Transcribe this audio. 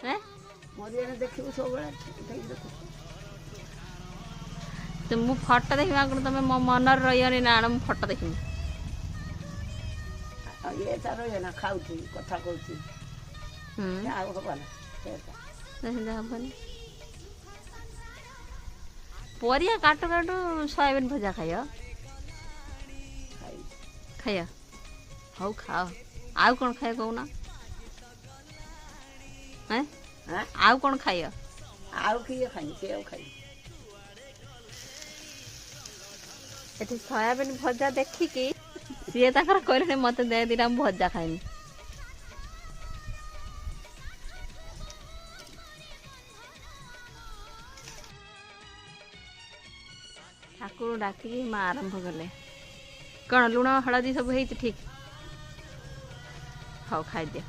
हैं मरिया देखिबू सब बेले देखु तो मु फोटो देखिबा को तमे मो मन रहियनी ना मु फोटो देखिबी ये तार ये ना खाउची कथा कहूची आ हबा ना नहीं हबनी परिया काटो काटो सोयाबीन भजा खाइयो खाइयो हौ खाओ आउ कौन खाए कहूना हैं आउ कौन खाइयो आउ किए खाई के आउ खाई एठी सोयाबीन भजा देखिकी सीए ताकर कहले मते दे दिना भजा खाइनी ठाकुर डाकी माँ आरंभ कले कौन लुण हलदी सब है ठीक हाँ खाई दिया।